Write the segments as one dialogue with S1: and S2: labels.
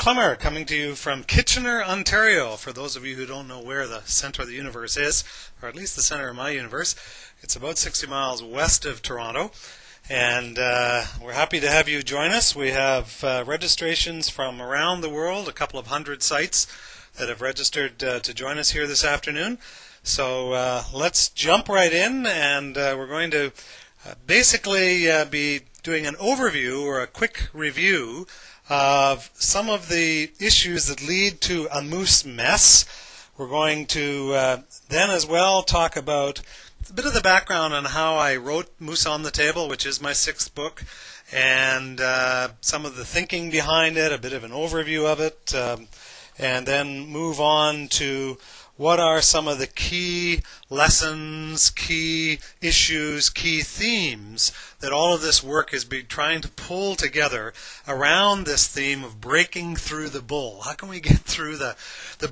S1: Clemmer, coming to you from Kitchener, Ontario. For those of you who don't know where the center of the universe is, or at least the center of my universe, it's about 60 miles west of Toronto. And we're happy to have you join us. We have registrations from around the world, a couple of hundred sites that have registered to join us here this afternoon. So let's jump right in, and we're going to basically be doing an overview or a quick review of some of the issues that lead to a moose mess. We're going to then as well talk about a bit of the background on how I wrote Moose on the Table, which is my 6th book, and some of the thinking behind it, a bit of an overview of it, and then move on to what are some of the key lessons, key issues, key themes that all of this work is trying to pull together around this theme of breaking through the bull. How can we get through the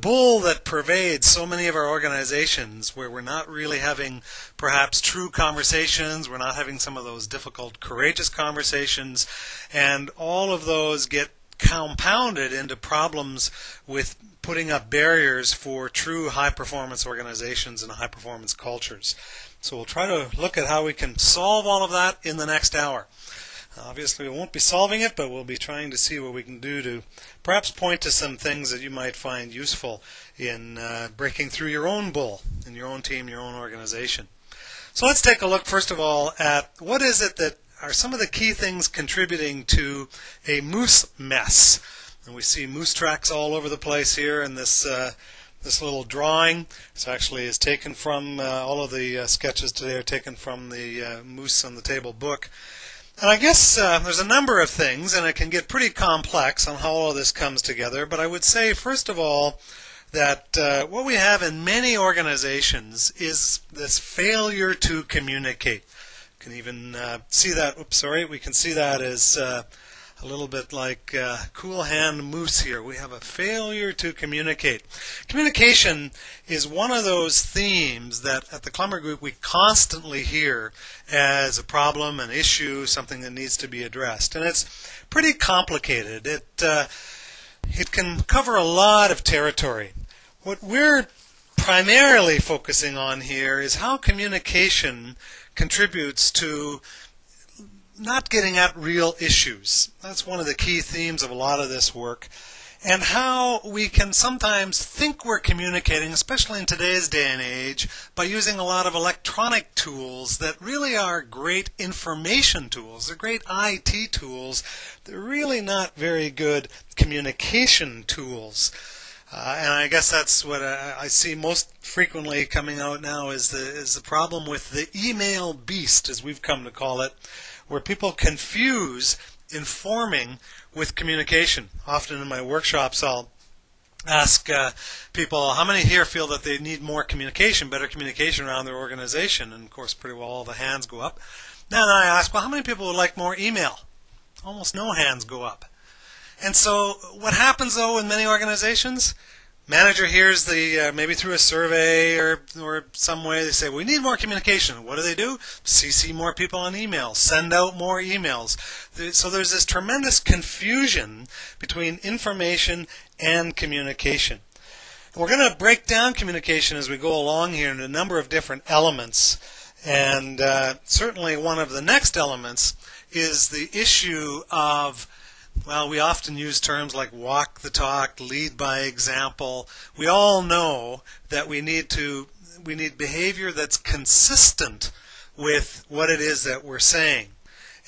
S1: bull that pervades so many of our organizations, where we're not really having perhaps true conversations, we're not having some of those difficult, courageous conversations, and all of those get compounded into problems with putting up barriers for true high-performance organizations and high-performance cultures. So we'll try to look at how we can solve all of that in the next hour. Obviously, we won't be solving it, but we'll be trying to see what we can do to perhaps point to some things that you might find useful in breaking through your own bull, in your own team, your own organization. So let's take a look, first of all, at what is it that are some of the key things contributing to a moose mess. And we see moose tracks all over the place here in this this little drawing. This actually is taken from, all of the sketches today are taken from the Moose on the Table book. And I guess there's a number of things, and it can get pretty complex on how all of this comes together. But I would say, first of all, that what we have in many organizations is this failure to communicate. You can even see that, we can see that as a little bit like cool hand moose here. We have a failure to communicate. Communication is one of those themes that at the CLEMMER Group we constantly hear as a problem, an issue, something that needs to be addressed. And it's pretty complicated. It can cover a lot of territory. What we're primarily focusing on here is how communication contributes to not getting at real issues. That's one of the key themes of a lot of this work. And how we can sometimes think we're communicating, especially in today's day and age, by using a lot of electronic tools that really are great information tools. They're great IT tools. They're really not very good communication tools. And I guess that's what I see most frequently coming out now is the problem with the email beast, as we've come to call it, where people confuse informing with communication. Often in my workshops I'll ask people, how many here feel that they need more communication, better communication around their organization? And of course pretty well all the hands go up. Then I ask, well, how many people would like more email? Almost no hands go up. And so what happens though in many organizations, manager hears the, maybe through a survey or some way, they say, we need more communication. What do? CC more people on email, send out more emails. So there's this tremendous confusion between information and communication. And we're going to break down communication as we go along here into a number of different elements. And certainly one of the next elements is the issue of, well, we often use terms like walk the talk, lead by example. We all know that we need behavior that's consistent with what it is that we're saying.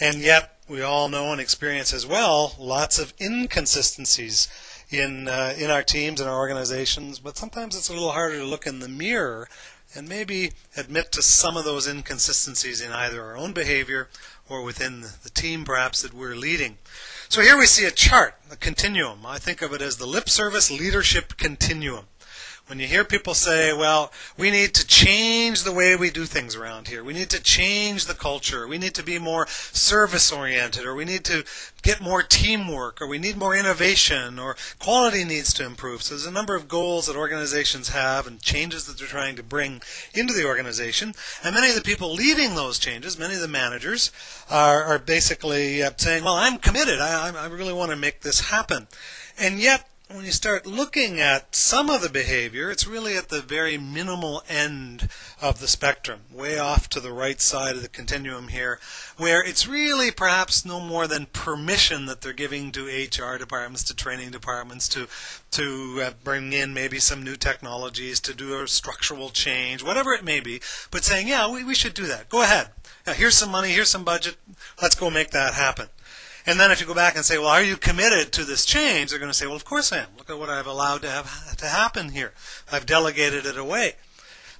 S1: And yet we all know and experience as well lots of inconsistencies in our teams and our organizations, but sometimes it's a little harder to look in the mirror and maybe admit to some of those inconsistencies in either our own behavior or within the team perhaps that we're leading. So here we see a chart, a continuum. I think of it as the lip service leadership continuum. When you hear people say, well, we need to change the way we do things around here. We need to change the culture. We need to be more service-oriented, or we need to get more teamwork, or we need more innovation, or quality needs to improve. So there's a number of goals that organizations have and changes that they're trying to bring into the organization. And many of the people leading those changes, many of the managers, are basically saying, well, I'm committed. I really want to make this happen. And yet, when you start looking at some of the behavior, it's really at the very minimal end of the spectrum, way off to the right side of the continuum here, where it's really perhaps no more than permission that they're giving to HR departments, to training departments, to bring in maybe some new technologies, to do a structural change, whatever it may be, but saying, yeah, we should do that. Go ahead. Now, here's some money, here's some budget, let's go make that happen. And then if you go back and say, well, are you committed to this change? They're going to say, well, of course I am. Look at what I've allowed to happen here. I've delegated it away.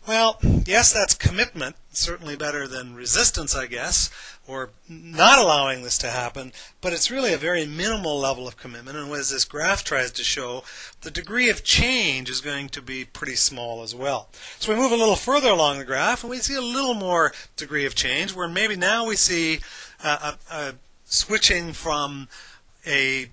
S1: Well, yes, that's commitment. Certainly better than resistance, I guess, or not allowing this to happen. But it's really a very minimal level of commitment. And as this graph tries to show, the degree of change is going to be pretty small as well. So we move a little further along the graph, and we see a little more degree of change, where maybe now we see a switching from a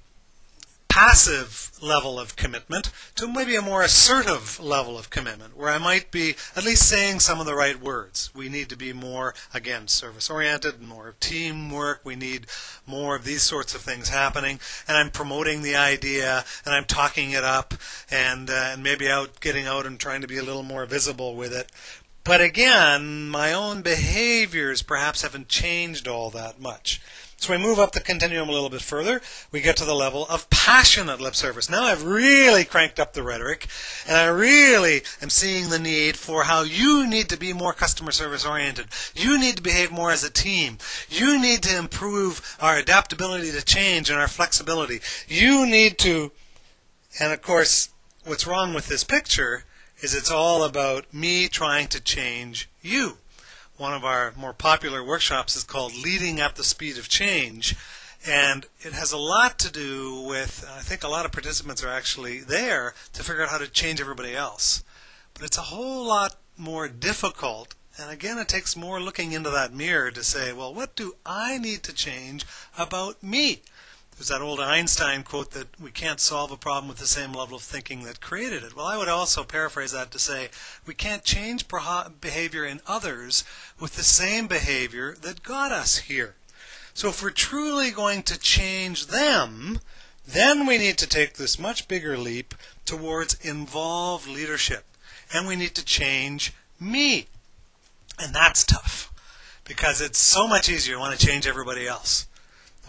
S1: passive level of commitment to maybe a more assertive level of commitment, where I might be at least saying some of the right words. We need to be more, again, service-oriented, more teamwork. We need more of these sorts of things happening. And I'm promoting the idea, and I'm talking it up, and maybe getting out and trying to be a little more visible with it. But again, my own behaviors perhaps haven't changed all that much. So we move up the continuum a little bit further. We get to the level of passionate lip service. Now I've really cranked up the rhetoric, and I really am seeing the need for how you need to be more customer service oriented. You need to behave more as a team. You need to improve our adaptability to change and our flexibility. You need to, and of course, what's wrong with this picture is it's all about me trying to change you. One of our more popular workshops is called Leading at the Speed of Change, and it has a lot to do with, I think a lot of participants are actually there to figure out how to change everybody else. But it's a whole lot more difficult, and again it takes more looking into that mirror to say, well, what do I need to change about me? There's that old Einstein quote that we can't solve a problem with the same level of thinking that created it. Well, I would also paraphrase that to say we can't change behavior in others with the same behavior that got us here. So if we're truly going to change them, then we need to take this much bigger leap towards involved leadership. And we need to change me. And that's tough, because it's so much easier to want to change everybody else.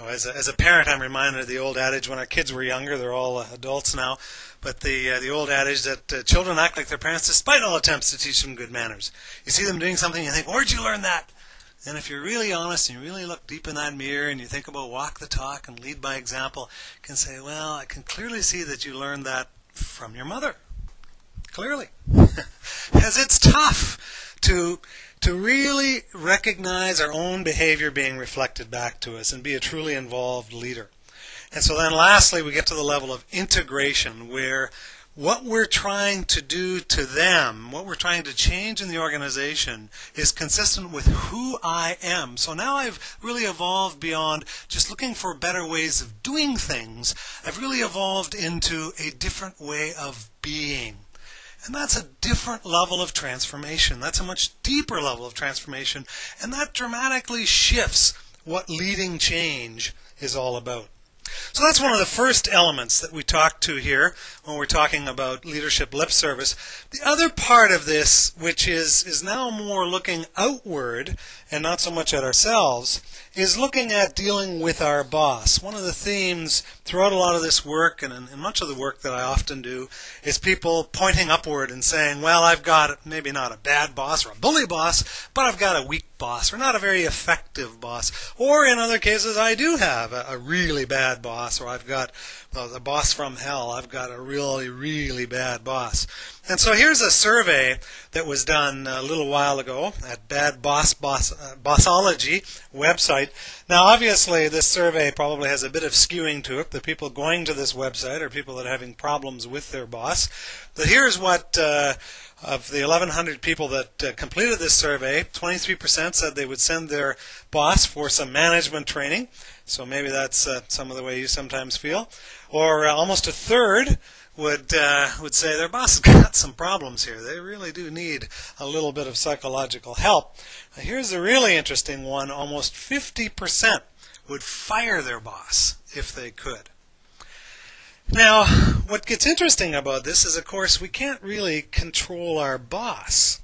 S1: As a parent, I'm reminded of the old adage when our kids were younger. They're all adults now, but the old adage that children act like their parents despite all attempts to teach them good manners. You see them doing something, you think, where'd you learn that? And if you're really honest and you really look deep in that mirror and you think about walk the talk and lead by example, you can say, well, I can clearly see that you learned that from your mother. Clearly. Because it's tough to really recognize our own behavior being reflected back to us and be a truly involved leader. And so then lastly, we get to the level of integration, where what we're trying to do to them, what we're trying to change in the organization, is consistent with who I am. So now I've really evolved beyond just looking for better ways of doing things. I've really evolved into a different way of being. And that's a different level of transformation. That's a much deeper level of transformation. And that dramatically shifts what leading change is all about. So that's one of the first elements that we talk to here when we're talking about leadership lip service. The other part of this, which is now more looking outward and not so much at ourselves, is looking at dealing with our boss. One of the themes throughout a lot of this work, and in much of the work that I often do, is people pointing upward and saying, well, I've got maybe not a bad boss or a bully boss, but I've got a weak boss or not a very effective boss. Or in other cases, I do have a really bad boss, or I've got the boss from hell. I've got a really, really bad boss. And so here's a survey that was done a little while ago at Bad Bossology website. Now, obviously, this survey probably has a bit of skewing to it. The people going to this website are people that are having problems with their boss. But here's what, of the 1,100 people that completed this survey, 23% said they would send their boss for some management training. So maybe that's some of the way you sometimes feel. Or almost a third would say their boss has got some problems here. They really do need a little bit of psychological help. Now, here's a really interesting one. Almost 50% would fire their boss if they could. Now, what gets interesting about this is, of course, we can't really control our boss,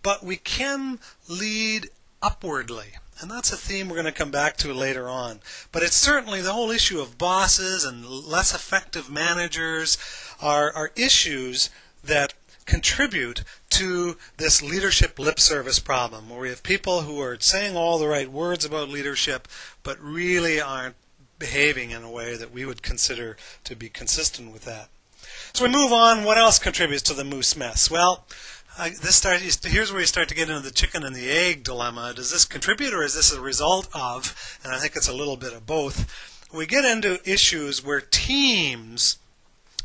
S1: but we can lead upwardly. And that's a theme we're going to come back to later on. But it's certainly the whole issue of bosses and less effective managers are issues that contribute to this leadership lip service problem, where we have people who are saying all the right words about leadership, but really aren't behaving in a way that we would consider to be consistent with that. So we move on. What else contributes to the moose mess? Well, here's where you start to get into the chicken and the egg dilemma. Does this contribute, or is this a result of? And I think it's a little bit of both. We get into issues where teams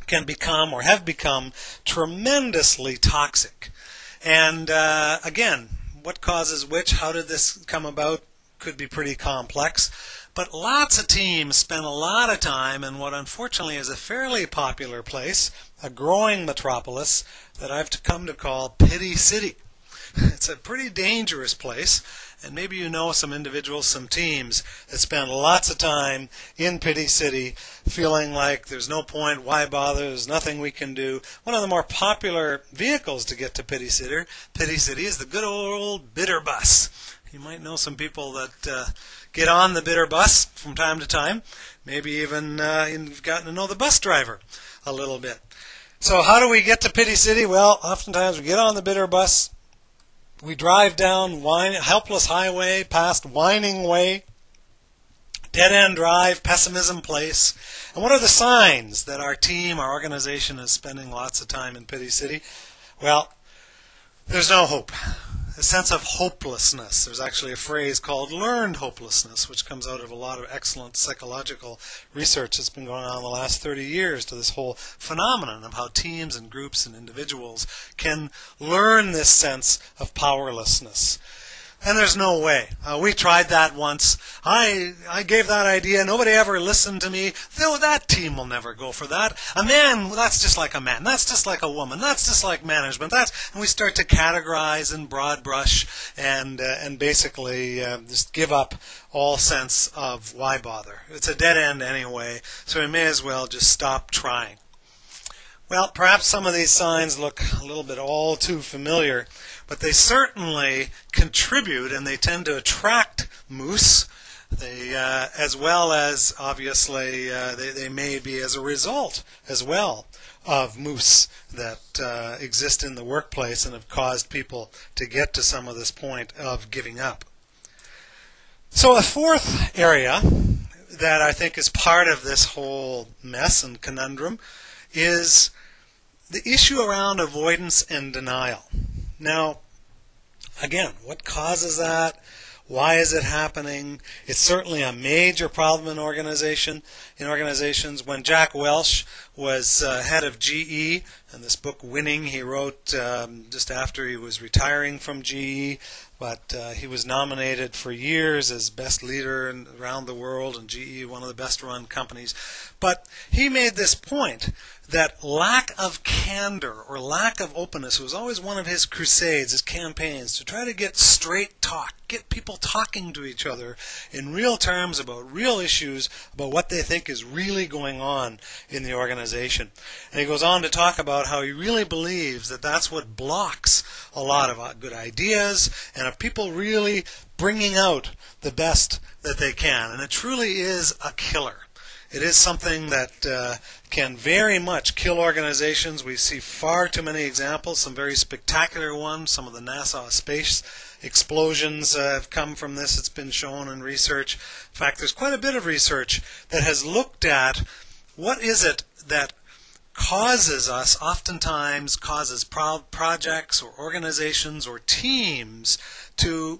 S1: can become or have become tremendously toxic. And again, what causes which? How did this come about? Could be pretty complex. But lots of teams spend a lot of time in what unfortunately is a fairly popular place, a growing metropolis that I've come to call Pity City. It's a pretty dangerous place, and maybe you know some individuals, some teams that spend lots of time in Pity City feeling like there's no point, why bother, there's nothing we can do. One of the more popular vehicles to get to Pity City is the good old bidder bus. You might know some people that get on the bidder bus from time to time. Maybe even you've gotten to know the bus driver a little bit. So how do we get to Pity City? Well, oftentimes we get on the bidder bus, we drive down Helpless Highway, past Whining Way, Dead End Drive, Pessimism Place. And what are the signs that our team, our organization is spending lots of time in Pity City? Well, there's no hope. A sense of hopelessness. There's actually a phrase called learned hopelessness, which comes out of a lot of excellent psychological research that's been going on in the last 30 years to this whole phenomenon of how teams and groups and individuals can learn this sense of powerlessness. And there's no way. We tried that once. I gave that idea. Nobody ever listened to me. No, that team will never go for that. A man, that's just like a man. That's just like a woman. That's just like management. And we start to categorize and broad brush and basically just give up all sense of why bother. It's a dead end anyway, so we may as well just stop trying. Well, perhaps some of these signs look a little bit all too familiar, but they certainly contribute and they tend to attract moose. They, as well as obviously they may be as a result as well of moose that exist in the workplace and have caused people to get to some of this point of giving up. So a fourth area that I think is part of this whole mess and conundrum is the issue around avoidance and denial. Now, again, what causes that? Why is it happening? It's certainly a major problem in organizations. When Jack Welch was head of GE, and this book Winning he wrote just after he was retiring from GE, but he was nominated for years as best leader around the world, and GE, one of the best run companies. But he made this point that lack of candor or lack of openness was always one of his crusades, his campaigns, to try to get straight talk, get people talking to each other in real terms about real issues, about what they think is really going on in the organization. And he goes on to talk about how he really believes that that's what blocks a lot of good ideas and of people really bringing out the best that they can. And it truly is a killer. It is something that can very much kill organizations. We see far too many examples, some very spectacular ones. Some of the NASA space explosions have come from this. It's been shown in research. In fact, there's quite a bit of research that has looked at what is it that oftentimes causes projects or organizations or teams to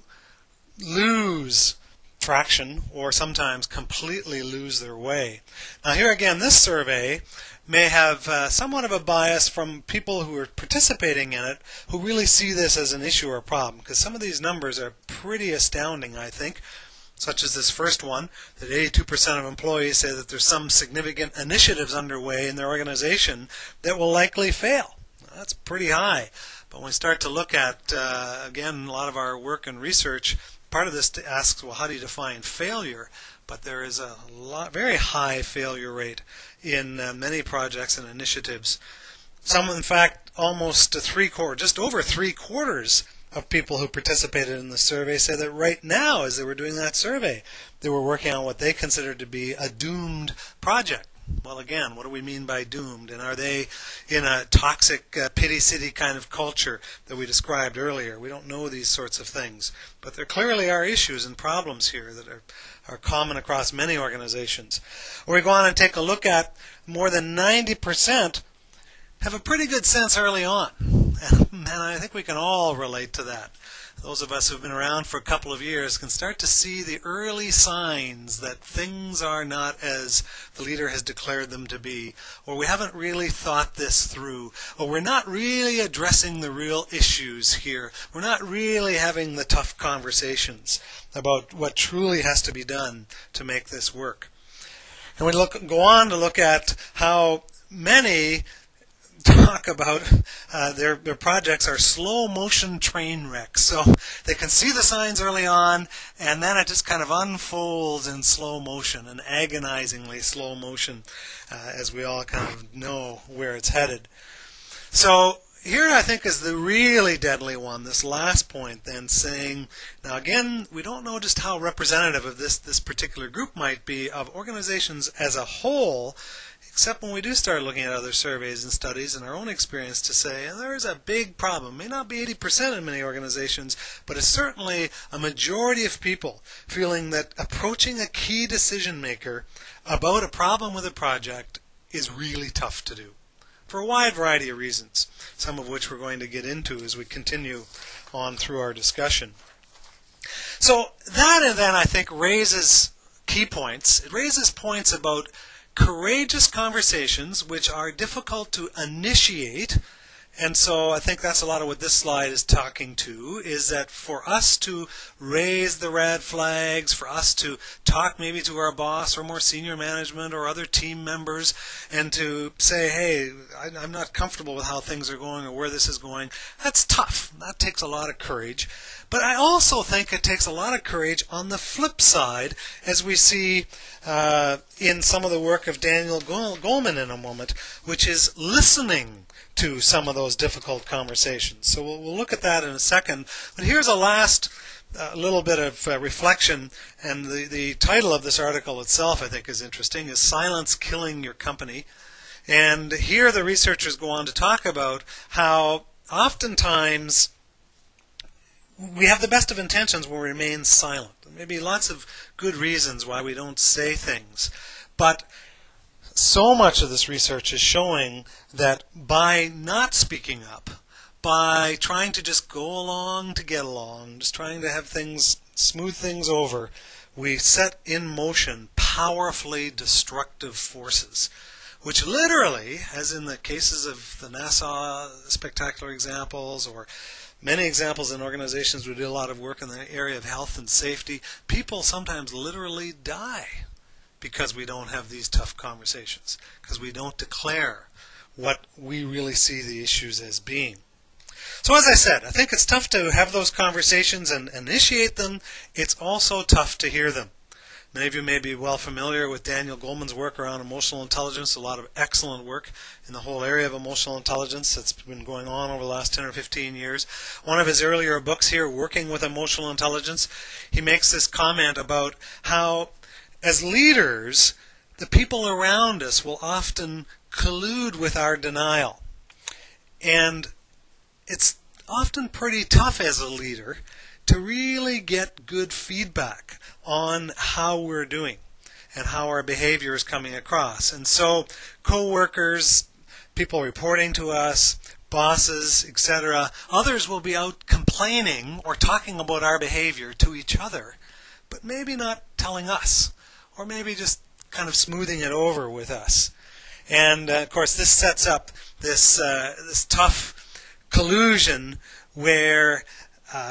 S1: lose traction or sometimes completely lose their way. Now here again, this survey may have somewhat of a bias from people who are participating in it who really see this as an issue or a problem, because some of these numbers are pretty astounding, I think, such as this first one, that 82% of employees say that there's some significant initiatives underway in their organization that will likely fail. That's pretty high. But when we start to look at, again, a lot of our work and research, part of this asks, well, how do you define failure? but there is a very high failure rate in many projects and initiatives. Some, in fact, almost just over three-quarters of people who participated in the survey say that right now, as they were doing that survey, they were working on what they considered to be a doomed project. Well, again, what do we mean by doomed? And are they in a toxic pity city kind of culture that we described earlier? We don't know these sorts of things. But there clearly are issues and problems here that are common across many organizations. When we go on and take a look at, more than 90% have a pretty good sense early on. And I think we can all relate to that. Those of us who've been around for a couple of years can start to see the early signs that things are not as the leader has declared them to be, or we haven't really thought this through, or we're not really addressing the real issues here. We're not really having the tough conversations about what truly has to be done to make this work. And we go on to look at how many talk about their projects are slow motion train wrecks. So they can see the signs early on, and then it just kind of unfolds in slow motion, and agonizingly slow motion, as we all kind of know where it's headed. So here I think is the really deadly one, this last point then, saying, now again, we don't know just how representative of this particular group might be of organizations as a whole, except when we do start looking at other surveys and studies and our own experience to say, there is a big problem. It may not be 80% in many organizations, but it's certainly a majority of people feeling that approaching a key decision maker about a problem with a project is really tough to do, for a wide variety of reasons, some of which we're going to get into as we continue on through our discussion. So that then, I think, raises key points. It raises points about courageous conversations which are difficult to initiate. And so I think that's a lot of what this slide is talking to, is that for us to raise the red flags, for us to talk maybe to our boss or more senior management or other team members and to say, hey, I'm not comfortable with how things are going or where this is going, that's tough. That takes a lot of courage. But I also think it takes a lot of courage on the flip side, as we see in some of the work of Daniel Goleman in a moment, which is listening to some of those difficult conversations. So we'll look at that in a second. But here's a last little bit of reflection, and the title of this article itself, I think, is interesting, is Silence Killing Your Company. And here the researchers go on to talk about how oftentimes we have the best of intentions when we remain silent. There may be lots of good reasons why we don't say things, but so much of this research is showing that by not speaking up, by trying to just go along to get along, just trying to have things, smooth things over, we set in motion powerfully destructive forces, which literally, as in the cases of the NASA spectacular examples, or many examples in organizations who do a lot of work in the area of health and safety, people sometimes literally die because we don't have these tough conversations, because we don't declare what we really see the issues as being. So as I said, I think it's tough to have those conversations and initiate them. It's also tough to hear them. Many of you may be well familiar with Daniel Goleman's work around emotional intelligence, a lot of excellent work in the whole area of emotional intelligence that's been going on over the last 10 or 15 years. One of his earlier books here, Working with Emotional Intelligence, he makes this comment about how, as leaders, the people around us will often collude with our denial. And it's often pretty tough as a leader to really get good feedback on how we're doing and how our behavior is coming across. And so co-workers, people reporting to us, bosses, etc., others will be out complaining or talking about our behavior to each other, but maybe not telling us, or maybe just kind of smoothing it over with us. And of course this sets up this tough collusion where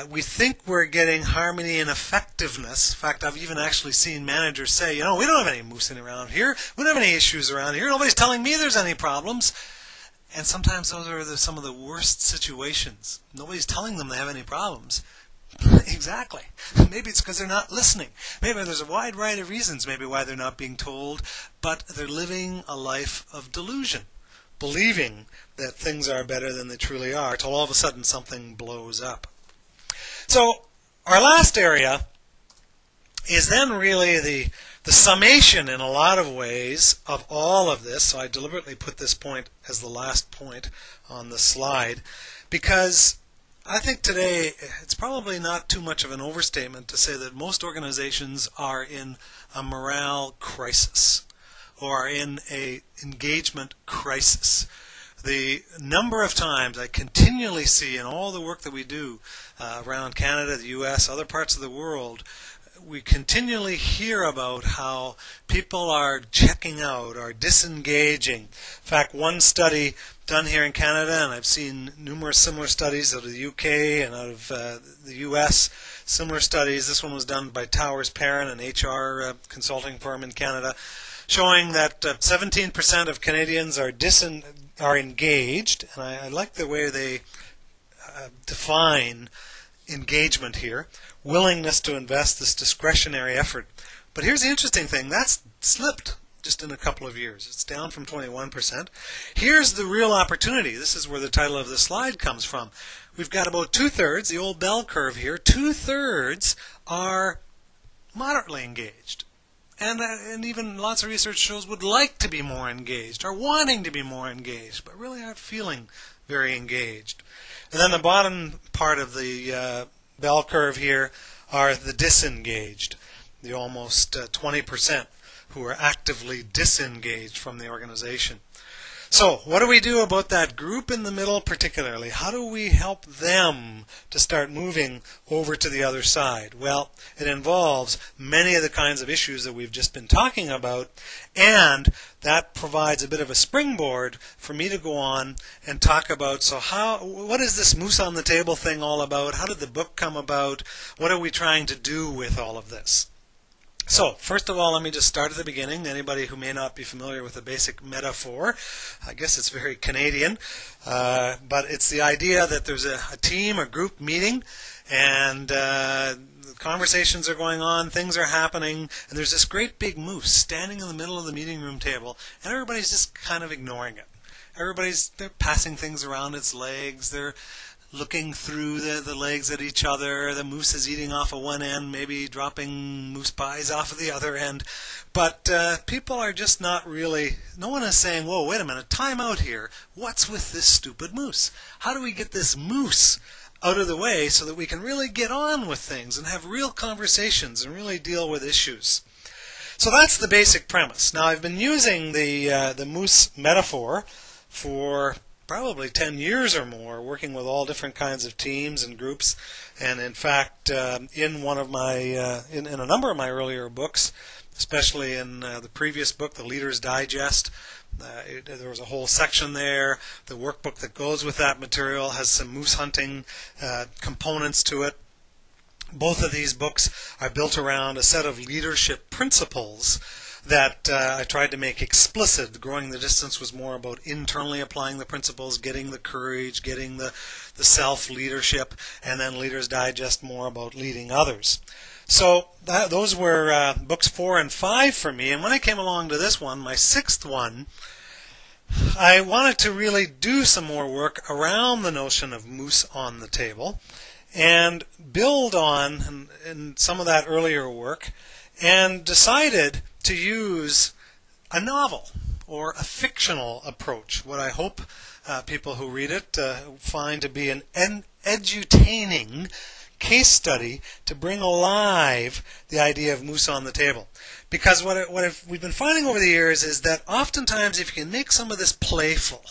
S1: we think we're getting harmony and effectiveness. In fact, I've even actually seen managers say, we don't have any moosing around here. We don't have any issues around here. Nobody's telling me there's any problems. And sometimes those are some of the worst situations. Nobody's telling them they have any problems, Exactly. Maybe it's because they're not listening. Maybe there's a wide variety of reasons maybe why they're not being told, but they're living a life of delusion, believing that things are better than they truly are, till all of a sudden something blows up. So our last area is then really the summation in a lot of ways of all of this. So I deliberately put this point as the last point on the slide, because I think today it's probably not too much of an overstatement to say that most organizations are in a morale crisis or are in a engagement crisis. The number of times I continually see in all the work that we do around Canada, the US, other parts of the world, we continually hear about how people are checking out, are disengaging. In fact, one study done here in Canada, and I've seen numerous similar studies out of the UK and out of the US, similar studies. This one was done by Towers Perrin, an HR consulting firm in Canada, showing that 17% of Canadians are engaged, and I like the way they define engagement here, willingness to invest, this discretionary effort. But here's the interesting thing, that's slipped just in a couple of years. It's down from 21%. Here's the real opportunity. This is where the title of the slide comes from. We've got about two-thirds, the old bell curve here, two-thirds are moderately engaged. And even lots of research shows would like to be more engaged, are wanting to be more engaged, but really aren't feeling very engaged. And then the bottom part of the bell curve here are the disengaged, the almost 20% who are actively disengaged from the organization. So what do we do about that group in the middle particularly? How do we help them to start moving over to the other side? Well, it involves many of the kinds of issues that we've just been talking about, and that provides a bit of a springboard for me to go on and talk about, so what is this moose on the table thing all about? How did the book come about? What are we trying to do with all of this? So, first of all, let me just start at the beginning. Anybody who may not be familiar with the basic metaphor, I guess it's very Canadian, but it's the idea that there's a team, a group meeting, and conversations are going on, things are happening, and there's this great big moose standing in the middle of the meeting room table, and everybody's just kind of ignoring it. They're passing things around its legs, they're looking through the legs at each other. The moose is eating off of one end, maybe dropping moose pies off of the other end. But people are just not really, no one is saying, whoa, wait a minute, time out here. What's with this stupid moose? How do we get this moose out of the way so that we can really get on with things and have real conversations and really deal with issues? So that's the basic premise. Now, I've been using the moose metaphor for probably 10 years or more, working with all different kinds of teams and groups. And in fact, in one of my, in a number of my earlier books, especially in the previous book, The Leader's Digest, there was a whole section there. The workbook that goes with that material has some moose hunting components to it. Both of these books are built around a set of leadership principles that I tried to make explicit. Growing the Distance was more about internally applying the principles, getting the courage, getting the self-leadership, and then Leader's Digest more about leading others. So those were books 4 and 5 for me, and when I came along to this one, my 6th one, I wanted to really do some more work around the notion of moose on the table and build on in some of that earlier work, and decided to use a novel or a fictional approach, what I hope people who read it find to be an edutaining case study to bring alive the idea of moose on the table. Because what we've been finding over the years is that oftentimes if you can make some of this playful,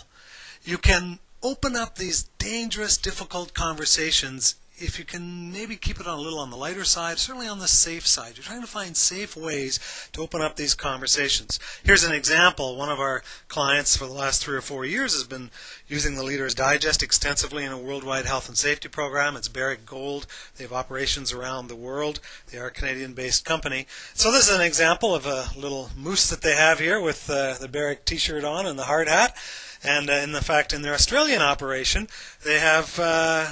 S1: you can open up these dangerous, difficult conversations if you can maybe keep it a little on the lighter side, certainly on the safe side. You're trying to find safe ways to open up these conversations. Here's an example. One of our clients for the last 3 or 4 years has been using the Leader's Digest extensively in a worldwide health and safety program. It's Barrick Gold. They have operations around the world. They are a Canadian-based company. So this is an example of a little moose that they have here with the Barrick t-shirt on and the hard hat. And in fact, in their Australian operation, they have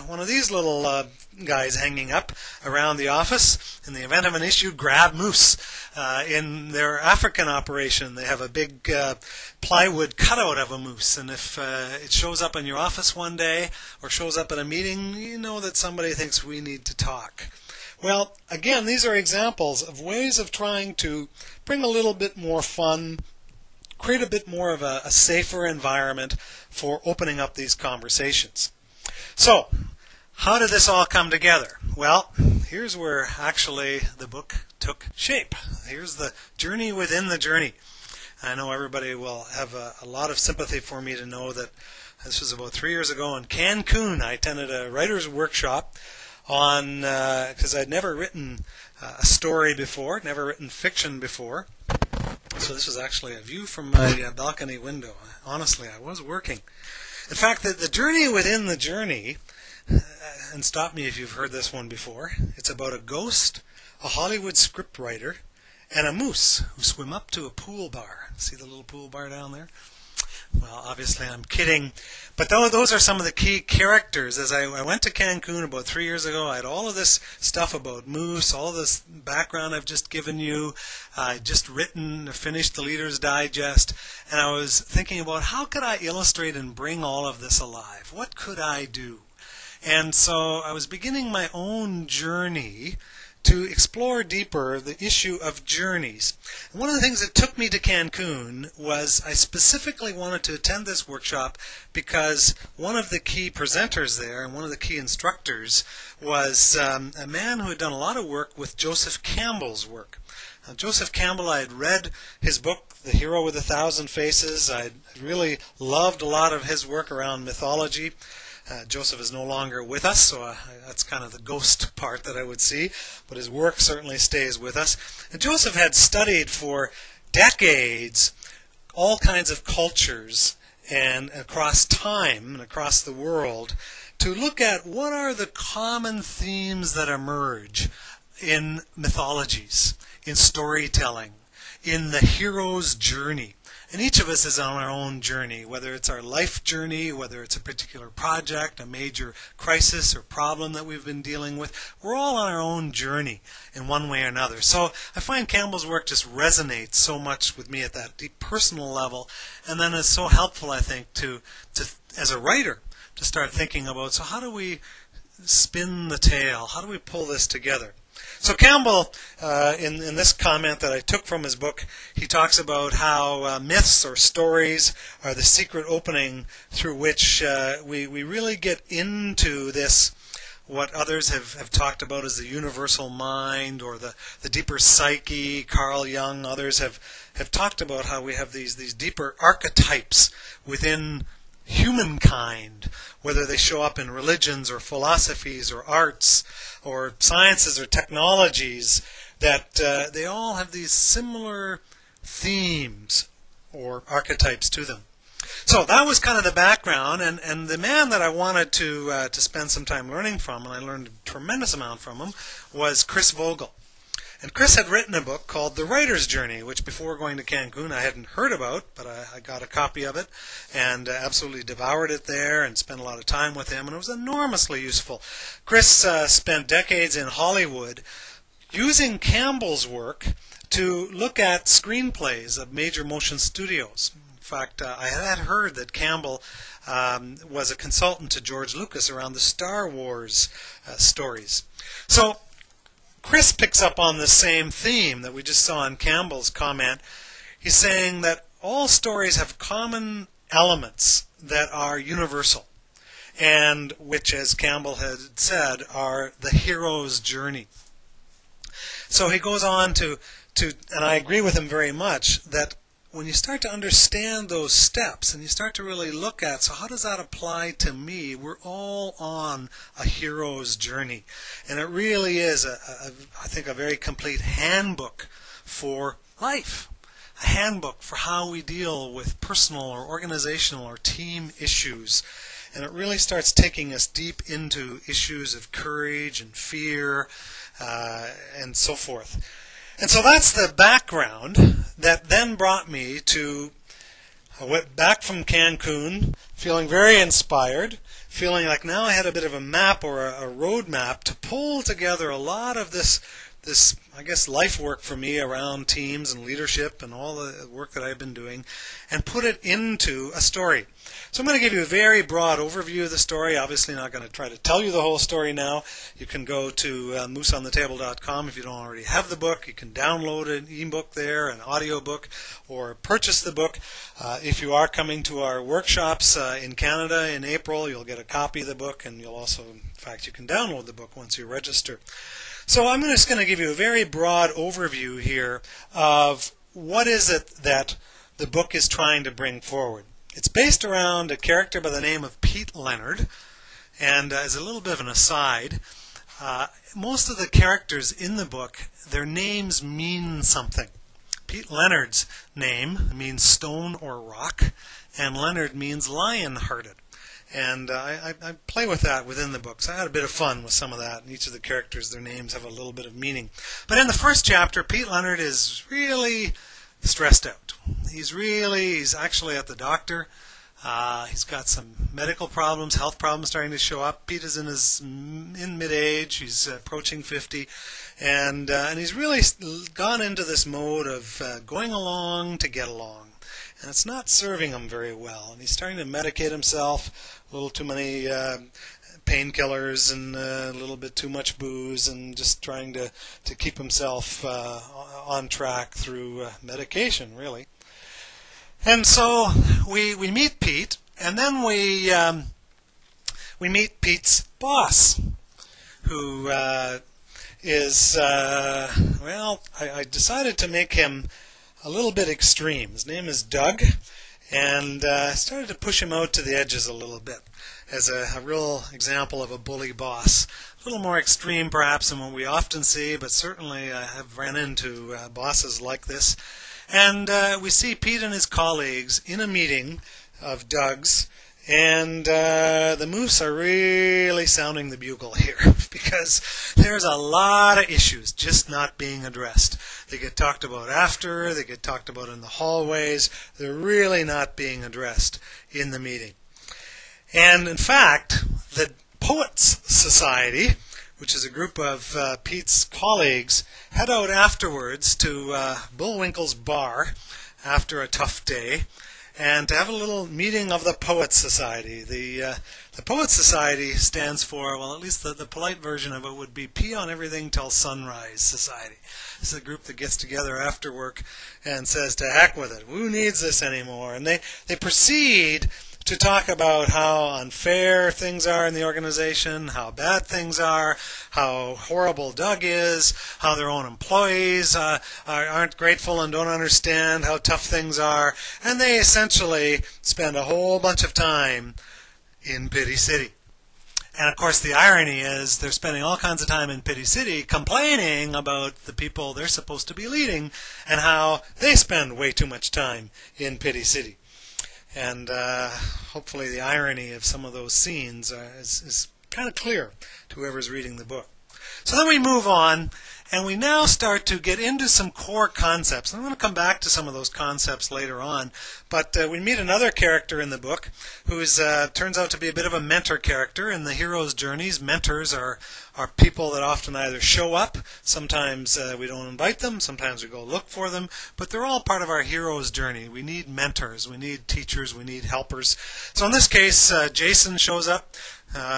S1: one of these little guys hanging up around the office. In the event of an issue, grab moose. In their African operation, they have a big plywood cutout of a moose. And if it shows up in your office one day or shows up at a meeting, you know that somebody thinks we need to talk. Well, again, these are examples of ways of trying to bring a little bit more fun, create a bit more of a safer environment for opening up these conversations. So, how did this all come together? Well, here's where actually the book took shape. Here's the journey within the journey. I know everybody will have a lot of sympathy for me to know that this was about 3 years ago in Cancun. I attended a writer's workshop on, because I'd never written a story before, never written fiction before. So this was actually a view from my balcony window. Honestly, I was working. In fact, the journey within the journey, and stop me if you've heard this one before, it's about a ghost, a Hollywood scriptwriter, and a moose who swim up to a pool bar. See the little pool bar down there? Well, obviously I'm kidding, but those are some of the key characters. As I went to Cancun about 3 years ago, I had all of this stuff about moose, all this background I've just given you. I just finished the Leader's Digest, and I was thinking about how could I illustrate and bring all of this alive? What could I do? And so I was beginning my own journey to explore deeper the issue of journeys. And one of the things that took me to Cancun was I specifically wanted to attend this workshop because one of the key presenters there and one of the key instructors was a man who had done a lot of work with Joseph Campbell's work. Now, Joseph Campbell, I had read his book, The Hero with a Thousand Faces. I really loved a lot of his work around mythology. Joseph is no longer with us, so that's kind of the ghost part that I would see, but his work certainly stays with us. And Joseph had studied for decades all kinds of cultures and across time and across the world to look at what are the common themes that emerge in mythologies, in storytelling, in the hero's journey. And each of us is on our own journey, whether it's our life journey, whether it's a particular project, a major crisis or problem that we've been dealing with. We're all on our own journey in one way or another. So I find Campbell's work just resonates so much with me at that deep personal level, and then it's so helpful, I think, to as a writer, to start thinking about, so how do we spin the tale? How do we pull this together? So Campbell, in this comment that I took from his book, he talks about how myths or stories are the secret opening through which we really get into this, what others have talked about as the universal mind or the deeper psyche. Carl Jung, others have talked about how we have these deeper archetypes within humankind, whether they show up in religions or philosophies or arts or sciences or technologies, that they all have these similar themes or archetypes to them. So that was kind of the background, and the man that I wanted to spend some time learning from, and I learned a tremendous amount from him, was Chris Vogel. And Chris had written a book called The Writer's Journey, which before going to Cancun I hadn't heard about, but I got a copy of it and absolutely devoured it there and spent a lot of time with him, and it was enormously useful. Chris spent decades in Hollywood using Campbell's work to look at screenplays of major motion studios. In fact, I had heard that Campbell was a consultant to George Lucas around the Star Wars stories. So Chris picks up on the same theme that we just saw in Campbell's comment. He's saying that all stories have common elements that are universal, and which, as Campbell had said, are the hero's journey. So he goes on to, and I agree with him very much, that when you start to understand those steps and you start to really look at, so how does that apply to me? We're all on a hero's journey. And it really is, I think, a very complete handbook for life. A handbook for how we deal with personal or organizational or team issues. And it really starts taking us deep into issues of courage and fear and so forth. And so that's the background that then brought me to I went back from Cancun feeling very inspired, feeling like now I had a bit of a map or a road map to pull together a lot of this I guess life work for me around teams and leadership and all the work that I've been doing, and put it into a story. So I'm going to give you a very broad overview of the story. Obviously not going to try to tell you the whole story now. You can go to mooseonthetable.com if you don't already have the book. You can download an ebook there, an audio book, or purchase the book. If you are coming to our workshops in Canada in April, you'll get a copy of the book, and you'll also, in fact, you can download the book once you register. So I'm just going to give you a very broad overview here of what is it that the book is trying to bring forward. It's based around a character by the name of Pete Leonard, and as a little bit of an aside, most of the characters in the book, their names mean something. Pete Leonard's name means stone or rock, and Leonard means lion-hearted. And I play with that within the book. So I had a bit of fun with some of that. And each of the characters, their names have a little bit of meaning. But in the first chapter, Pete Leonard is really stressed out. He's actually at the doctor. He's got some medical problems, health problems starting to show up. Pete is in mid-age. He's approaching 50. And he's really gone into this mode of going along to get along. And it's not serving him very well. And he's starting to medicate himself, a little too many painkillers and a little bit too much booze, and just trying to keep himself on track through medication, really. And so we meet Pete, and then we meet Pete's boss, who is, well, I decided to make him a little bit extreme. His name is Doug, and I started to push him out to the edges a little bit as a real example of a bully boss. A little more extreme perhaps than what we often see, but certainly I have ran into bosses like this. And we see Pete and his colleagues in a meeting of Doug's, and the Moose are really sounding the bugle here because there's a lot of issues just not being addressed. They get talked about after, they get talked about in the hallways. They're really not being addressed in the meeting. And in fact, the Poets Society, which is a group of Pete's colleagues, head out afterwards to Bullwinkle's bar after a tough day, and to have a little meeting of the Poets Society. The Poets Society stands for, well, at least the polite version of it would be Pee on Everything Till Sunrise Society. It's a group that gets together after work and says, to heck with it, who needs this anymore? And they proceed to talk about how unfair things are in the organization, how bad things are, how horrible Doug is, how their own employees aren't grateful and don't understand how tough things are, and they essentially spend a whole bunch of time in Pity City. And of course the irony is they're spending all kinds of time in Pity City complaining about the people they're supposed to be leading and how they spend way too much time in Pity City. And hopefully the irony of some of those scenes is kind of clear to whoever's reading the book. So then we move on, and we now start to get into some core concepts. I'm going to come back to some of those concepts later on, but we meet another character in the book who turns out to be a bit of a mentor character in the hero's journeys. Mentors are people that often either show up, sometimes we don't invite them, sometimes we go look for them, but they're all part of our hero's journey. We need mentors, we need teachers, we need helpers. So in this case, Jason shows up.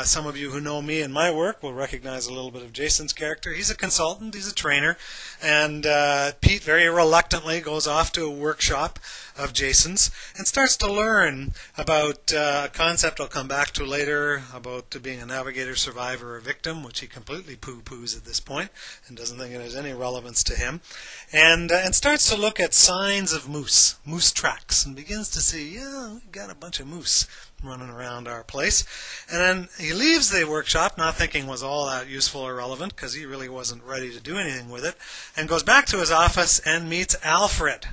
S1: Some of you who know me and my work will recognize a little bit of Jason's character. He's a consultant, he's a trainer, and Pete very reluctantly goes off to a workshop of Jason's and starts to learn about a concept I'll come back to later about being a navigator, survivor, or victim, which he completely poo-poos at this point and doesn't think it has any relevance to him, and starts to look at signs of moose tracks, and begins to see, yeah, we've got a bunch of moose running around our place. And then he leaves the workshop not thinking was all that useful or relevant, because he really wasn't ready to do anything with it, and goes back to his office and meets Alfred.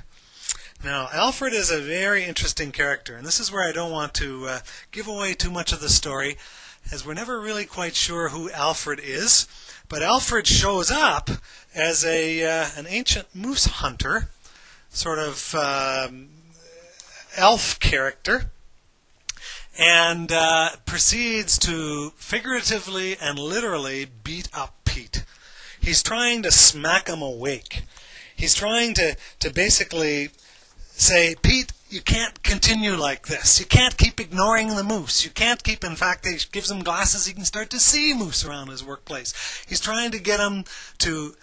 S1: Now, Alfred is a very interesting character, and this is where I don't want to give away too much of the story, as we're never really quite sure who Alfred is. But Alfred shows up as an ancient moose hunter, sort of elf character, and proceeds to figuratively and literally beat up Pete. He's trying to smack him awake. He's trying to basically say, Pete, you can't continue like this. You can't keep ignoring the moose. You can't keep, in fact, he gives him glasses, he can start to see moose around his workplace. He's trying to get him to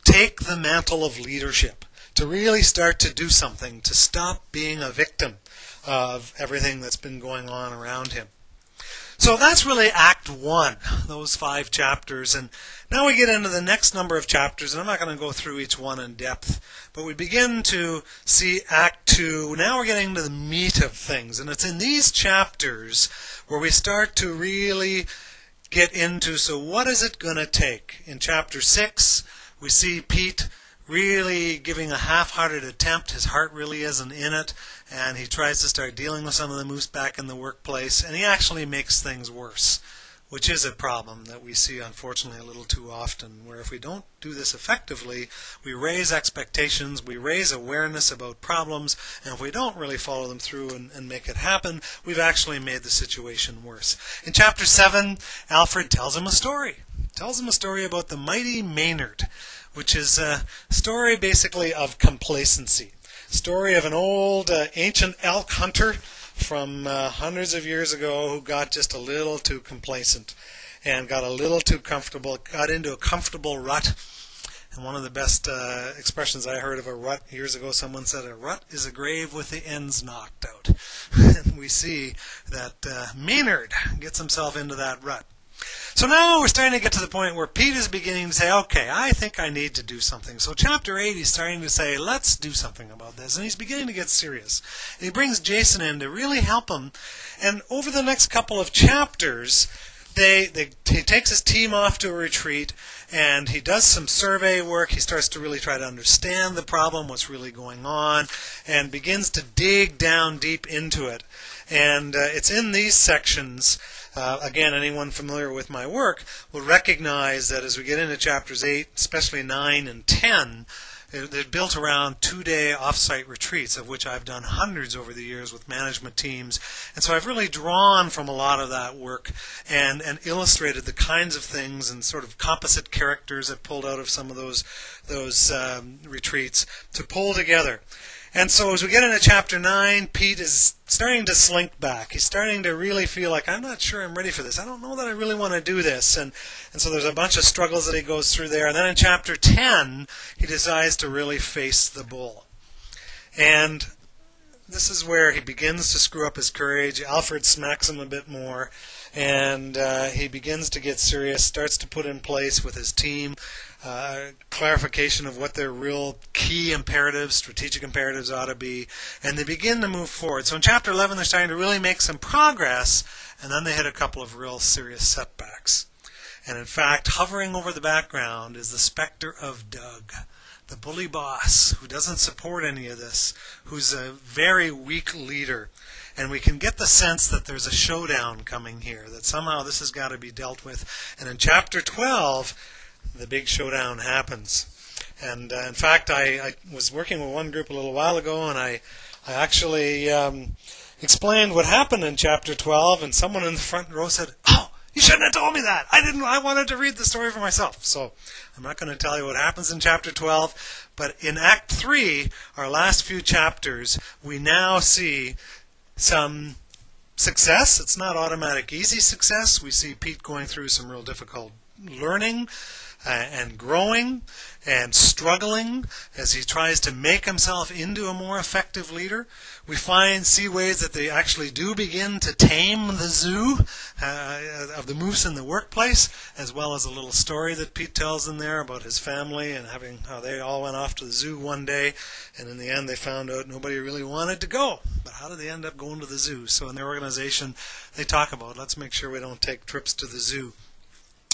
S1: take the mantle of leadership, to really start to do something, to stop being a victim of everything that's been going on around him. So that's really Act 1, those 5 chapters. And now we get into the next number of chapters, and I'm not going to go through each one in depth, but we begin to see Act 2. Now we're getting to the meat of things, and it's in these chapters where we start to really get into, so what is it going to take? In Chapter 6, we see Pete really giving a half-hearted attempt. His heart really isn't in it, and he tries to start dealing with some of the moose back in the workplace, and he actually makes things worse, which is a problem that we see, unfortunately, a little too often, where if we don't do this effectively, we raise expectations, we raise awareness about problems, and if we don't really follow them through and make it happen, we've actually made the situation worse. In Chapter 7, Alfred tells him a story. Tells him a story about the mighty Maynard, which is a story basically of complacency. Story of an old ancient elk hunter from hundreds of years ago who got just a little too complacent and got a little too comfortable, got into a comfortable rut. And one of the best expressions I heard of a rut years ago, someone said, a rut is a grave with the ends knocked out. And we see that Maynard gets himself into that rut. So now we're starting to get to the point where Pete is beginning to say, okay, I think I need to do something. So Chapter 8, he's starting to say, let's do something about this. And he's beginning to get serious. And he brings Jason in to really help him. And over the next couple of chapters, he takes his team off to a retreat, and he does some survey work. He starts to really try to understand the problem, what's really going on, and begins to dig down deep into it. And it's in these sections. Again, anyone familiar with my work will recognize that as we get into chapters 8, especially 9 and 10, they're built around 2-day off-site retreats, of which I've done hundreds over the years with management teams. And so I've really drawn from a lot of that work and illustrated the kinds of things and sort of composite characters that pulled out of some of those retreats to pull together. And so as we get into Chapter 9, Pete is starting to slink back. He's starting to really feel like, I'm not sure I'm ready for this. I don't know that I really want to do this. And so there's a bunch of struggles that he goes through there. And then in Chapter 10, he decides to really face the bull. And this is where he begins to screw up his courage. Alfred smacks him a bit more. And he begins to get serious, starts to put in place with his team clarification of what their real key imperatives, strategic imperatives ought to be, and they begin to move forward. So in Chapter 11, they're starting to really make some progress, and then they hit a couple of real serious setbacks. And in fact, hovering over the background is the specter of Doug, the bully boss, who doesn't support any of this, who's a very weak leader. And we can get the sense that there's a showdown coming here, that somehow this has got to be dealt with. And in Chapter 12, the big showdown happens. And in fact, I was working with one group a little while ago, and I actually explained what happened in Chapter 12, and someone in the front row said, "Oh, you shouldn't have told me that. I wanted to read the story for myself." So I'm not going to tell you what happens in Chapter 12, but in Act 3, our last few chapters, we now see some success. It's not automatic easy success. We see Pete going through some real difficult learning and growing and struggling as he tries to make himself into a more effective leader. We see ways that they actually do begin to tame the zoo of the moose in the workplace, as well as a little story that Pete tells in there about his family and how they all went off to the zoo one day, and in the end they found out nobody really wanted to go. But how did they end up going to the zoo? So in their organization, they talk about, let's make sure we don't take trips to the zoo.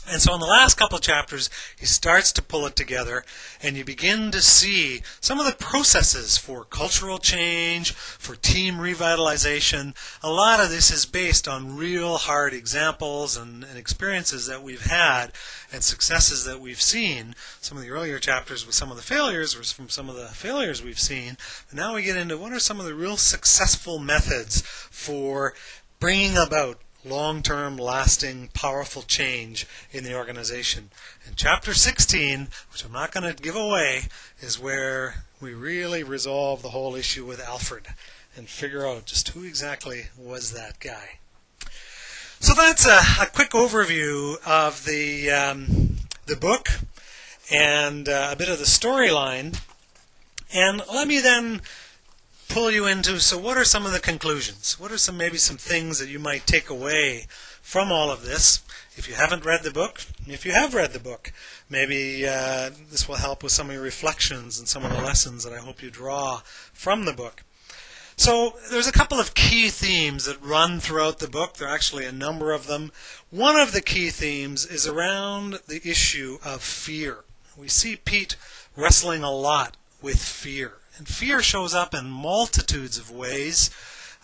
S1: And so in the last couple of chapters, he starts to pull it together, and you begin to see some of the processes for cultural change, for team revitalization. A lot of this is based on real hard examples and experiences that we've had and successes that we've seen. Some of the earlier chapters with some of the failures was from some of the failures we've seen. But now we get into what are some of the real successful methods for bringing about long-term, lasting, powerful change in the organization. And chapter 16, which I'm not going to give away, is where we really resolve the whole issue with Alfred and figure out just who exactly was that guy. So that's a quick overview of the book and a bit of the storyline. And let me then pull you into, so what are some of the conclusions? What are maybe some things that you might take away from all of this? If you haven't read the book, if you have read the book, maybe this will help with some of your reflections and some of the lessons that I hope you draw from the book. So there's a couple of key themes that run throughout the book. There are actually a number of them. One of the key themes is around the issue of fear. We see Pete wrestling a lot with fear. And fear shows up in multitudes of ways,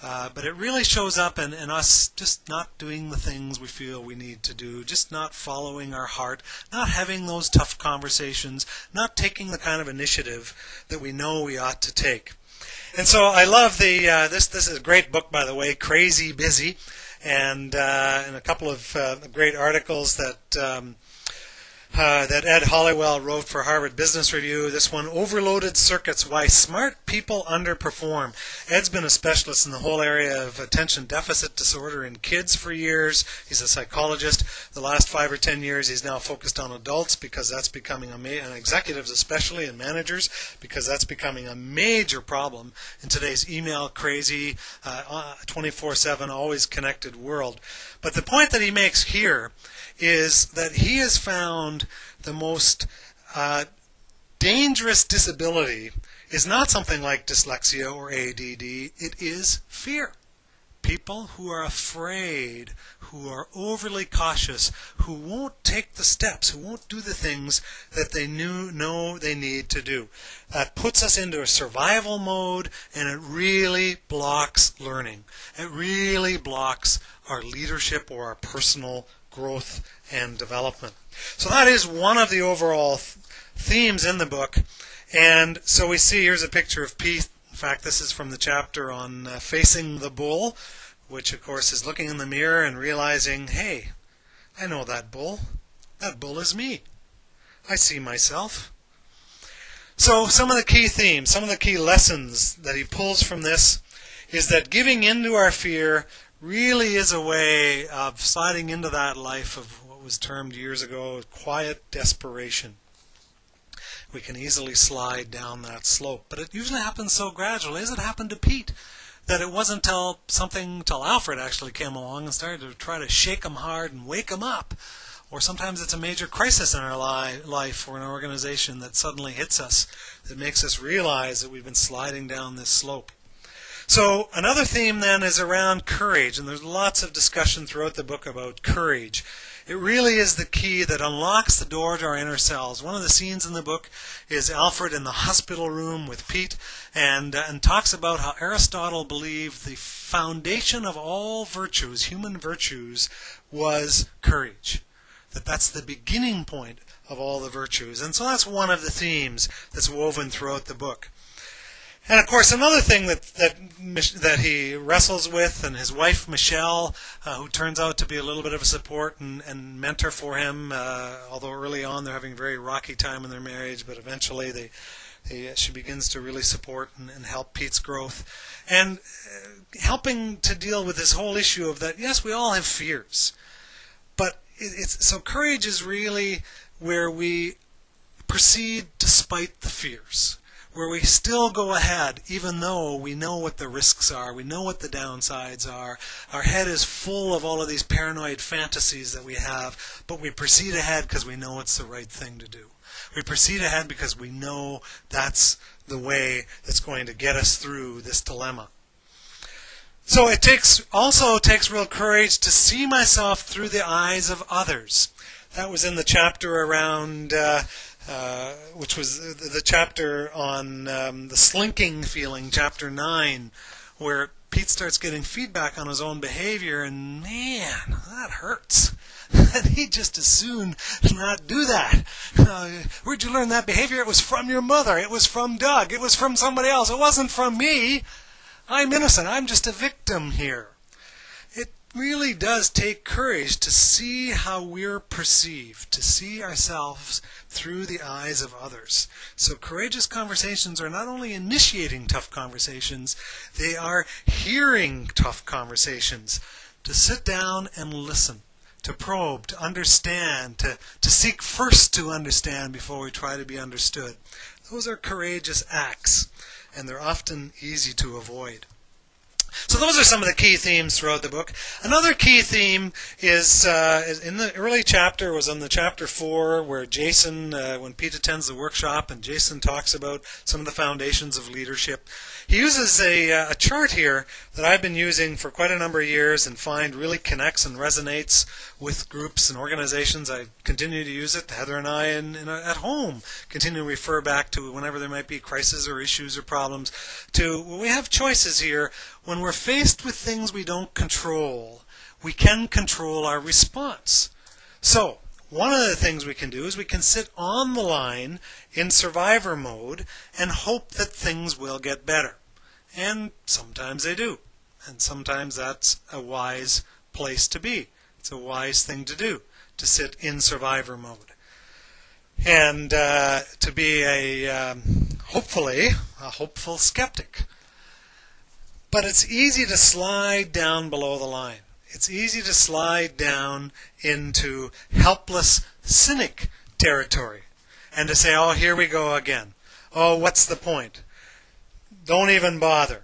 S1: but it really shows up in us just not doing the things we feel we need to do, just not following our heart, not having those tough conversations, not taking the kind of initiative that we know we ought to take. And so I love this is a great book, by the way, Crazy Busy, and a couple of great articles that Ed Hollywell wrote for Harvard Business Review. This one, Overloaded Circuits, Why Smart People Underperform. Ed's been a specialist in the whole area of attention deficit disorder in kids for years. He's a psychologist. The last 5 or 10 years he's now focused on adults because that's becoming and executives especially and managers, because that's becoming a major problem in today's email crazy, 24/7, always connected world. But the point that he makes here is that he has found the most dangerous disability is not something like dyslexia or ADD. It is fear. People who are afraid, who are overly cautious, who won't take the steps, who won't do the things that they know they need to do. That puts us into a survival mode, and it really blocks learning. It really blocks our leadership or our personal growth and development. So that is one of the overall themes in the book. And so we see, here's a picture of Pete. In fact, this is from the chapter on facing the bull, which of course is looking in the mirror and realizing, hey, I know that bull. That bull is me. I see myself. So some of the key themes, some of the key lessons that he pulls from this is that giving into our fear really is a way of sliding into that life of what was termed years ago quiet desperation. We can easily slide down that slope, but it usually happens so gradually, as it happened to Pete, that it wasn't till Alfred actually came along and started to try to shake him hard and wake him up. Or sometimes it's a major crisis in our life or in our organization that suddenly hits us, that makes us realize that we've been sliding down this slope. So another theme then is around courage, and there's lots of discussion throughout the book about courage. It really is the key that unlocks the door to our inner selves. One of the scenes in the book is Alfred in the hospital room with Pete, and talks about how Aristotle believed the foundation of all virtues, human virtues, was courage. That's the beginning point of all the virtues. And so that's one of the themes that's woven throughout the book. And of course, another thing that he wrestles with, and his wife Michelle, who turns out to be a little bit of a support and mentor for him, although early on they're having a very rocky time in their marriage, but eventually she begins to really support and help Pete's growth, and helping to deal with this whole issue of that. Yes, we all have fears, but so courage is really where we proceed despite the fears, where we still go ahead even though we know what the risks are, we know what the downsides are. Our head is full of all of these paranoid fantasies that we have, but we proceed ahead because we know it's the right thing to do. We proceed ahead because we know that's the way that's going to get us through this dilemma. So it also takes real courage to see myself through the eyes of others. That was in the chapter around, which was the chapter on the slinking feeling, chapter 9, where Pete starts getting feedback on his own behavior, and man, that hurts. And he'd just as soon not do that. Where'd you learn that behavior? It was from your mother. It was from Doug. It was from somebody else. It wasn't from me. I'm innocent. I'm just a victim here. It really does take courage to see how we're perceived, to see ourselves through the eyes of others. So courageous conversations are not only initiating tough conversations, they are hearing tough conversations, to sit down and listen, to probe, to understand, to seek first to understand before we try to be understood. Those are courageous acts, and they're often easy to avoid. So those are some of the key themes throughout the book. Another key theme is in the early chapter, was on the chapter 4, where Jason, when Pete attends the workshop and Jason talks about some of the foundations of leadership, he uses a chart here that I've been using for quite a number of years and find really connects and resonates with groups and organizations. I continue to use it. Heather and I at home continue to refer back to whenever there might be crises or issues or problems. We have choices here. When we're faced with things we don't control, we can control our response. So one of the things we can do is we can sit on the line in survivor mode and hope that things will get better. And sometimes they do. And sometimes that's a wise place to be. It's a wise thing to do, to sit in survivor mode. And to be hopefully, a hopeful skeptic. But it's easy to slide down below the line. It's easy to slide down into helpless cynic territory and to say, oh, here we go again. Oh, what's the point? Don't even bother.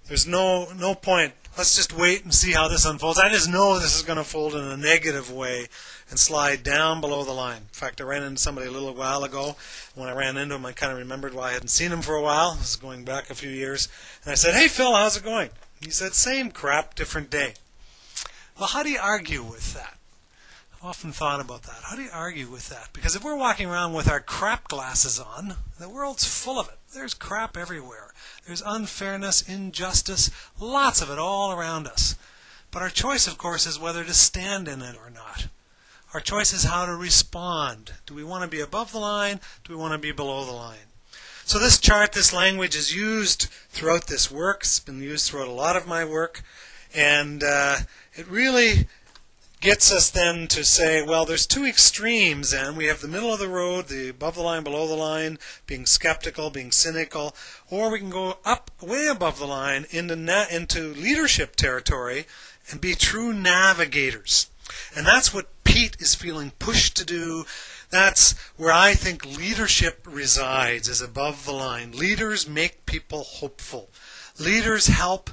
S1: There's no point. Let's just wait and see how this unfolds. I just know this is going to fold in a negative way and slide down below the line. In fact, I ran into somebody a little while ago. When I ran into him, I kind of remembered why I hadn't seen him for a while. This is going back a few years. And I said, hey, Phil, how's it going? He said, same crap, different day. Well, how do you argue with that? I've often thought about that. How do you argue with that? Because if we're walking around with our crap glasses on, the world's full of it. There's crap everywhere. There's unfairness, injustice, lots of it all around us. But our choice, of course, is whether to stand in it or not. Our choice is how to respond. Do we want to be above the line? Do we want to be below the line? So this chart, this language is used throughout this work. It's been used throughout a lot of my work. And it really gets us then to say, well, there's two extremes, and we have the middle of the road, the above the line, below the line, being skeptical, being cynical, or we can go up way above the line into leadership territory and be true navigators. And that's what Pete is feeling pushed to do. That's where I think leadership resides, is above the line. Leaders make people hopeful. Leaders help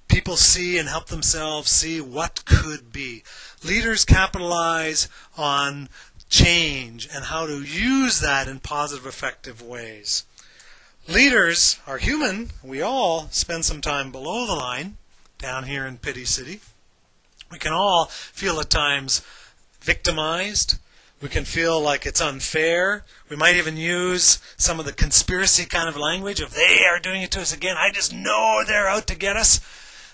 S1: people see and help themselves see what could be. Leaders capitalize on change and how to use that in positive, effective ways. Leaders are human. We all spend some time below the line, down here in Pity City. We can all feel at times victimized. We can feel like it's unfair. We might even use some of the conspiracy kind of language of they are doing it to us again. I just know they're out to get us.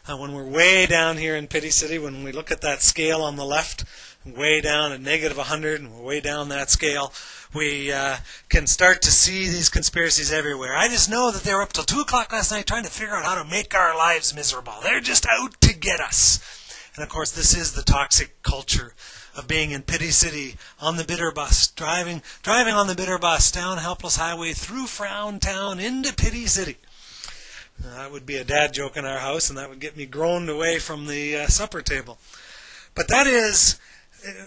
S1: When we're way down here in Pity City, when we look at that scale on the left, way down at -100, and we're way down that scale, we can start to see these conspiracies everywhere. I just know that they were up till 2 o'clock last night trying to figure out how to make our lives miserable. They're just out to get us. And of course, this is the toxic culture of being in Pity City on the bitter bus, driving on the bitter bus down Helpless Highway through Frown Town into Pity City. That would be a dad joke in our house, and that would get me groaned away from the supper table. But that is,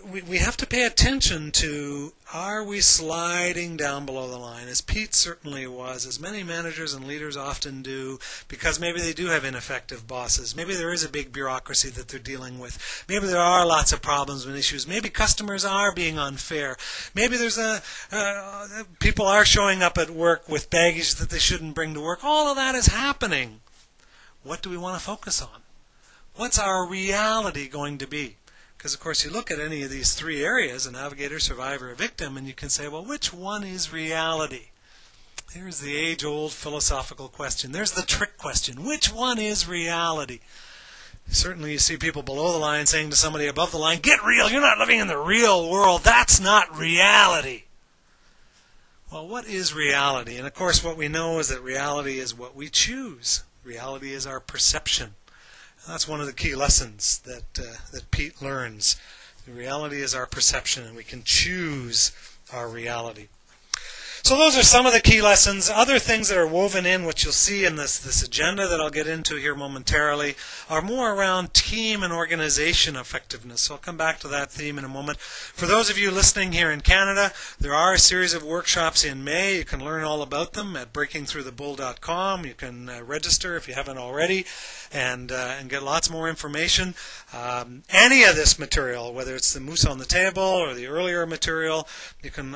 S1: we have to pay attention to, are we sliding down below the line, as Pete certainly was, as many managers and leaders often do, because maybe they do have ineffective bosses. Maybe there is a big bureaucracy that they're dealing with. Maybe there are lots of problems and issues. Maybe customers are being unfair. Maybe there's people are showing up at work with baggage that they shouldn't bring to work. All of that is happening. What do we want to focus on? What's our reality going to be? Because, of course, you look at any of these three areas, a navigator, survivor, a victim, and you can say, well, which one is reality? Here's the age-old philosophical question. There's the trick question. Which one is reality? Certainly you see people below the line saying to somebody above the line, get real, you're not living in the real world, that's not reality. Well, what is reality? And of course what we know is that reality is what we choose. Reality is our perception. And that's one of the key lessons that Pete learns. The reality is our perception, and we can choose our reality. So those are some of the key lessons. Other things that are woven in, which you'll see in this agenda that I'll get into here momentarily, are more around team and organization effectiveness. So I'll come back to that theme in a moment. For those of you listening here in Canada, there are a series of workshops in May. You can learn all about them at breakingthroughthebull.com. You can register if you haven't already and get lots more information. Any of this material, whether it's the Moose on the Table or the earlier material, you can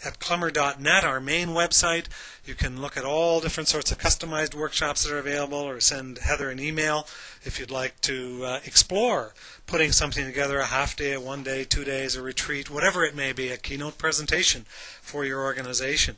S1: at CLEMMER.net, our main website. You can look at all different sorts of customized workshops that are available, or send Heather an email if you'd like to explore putting something together, a half day, a 1 day, 2 days, a retreat, whatever it may be, a keynote presentation for your organization.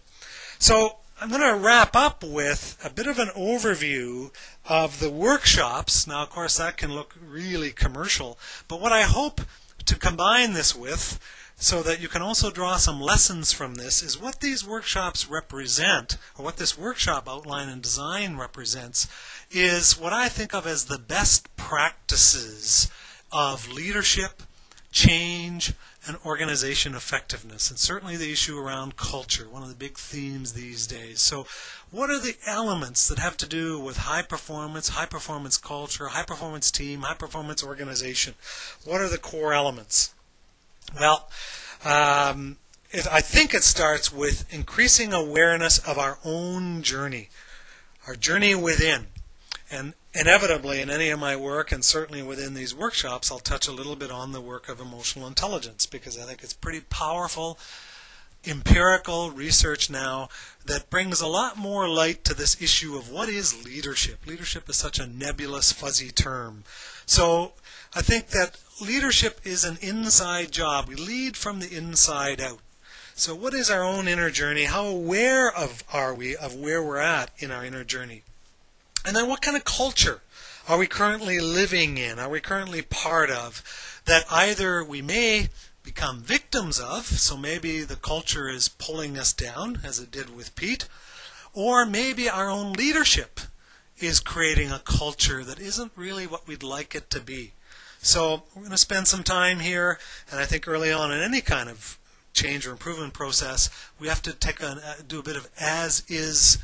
S1: So I'm going to wrap up with a bit of an overview of the workshops. Now, of course, that can look really commercial, but what I hope to combine this with, so that you can also draw some lessons from this, is what these workshops represent, or what this workshop outline and design represents, is what I think of as the best practices of leadership, change, and organization effectiveness, and certainly the issue around culture, one of the big themes these days. So what are the elements that have to do with high performance culture, high performance team, high performance organization? What are the core elements? Well, I think it starts with increasing awareness of our own journey, our journey within. And inevitably in any of my work, and certainly within these workshops, I'll touch a little bit on the work of emotional intelligence, because I think it's pretty powerful empirical research now that brings a lot more light to this issue of what is leadership. Leadership is such a nebulous, fuzzy term. So I think that leadership is an inside job. We lead from the inside out. So what is our own inner journey? How aware are we of where we're at in our inner journey? And then what kind of culture are we currently living in? Are we currently part of? That either we may become victims of, so maybe the culture is pulling us down, as it did with Pete, or maybe our own leadership is creating a culture that isn't really what we'd like it to be. So we're going to spend some time here, and I think early on in any kind of change or improvement process, we have to do a bit of as-is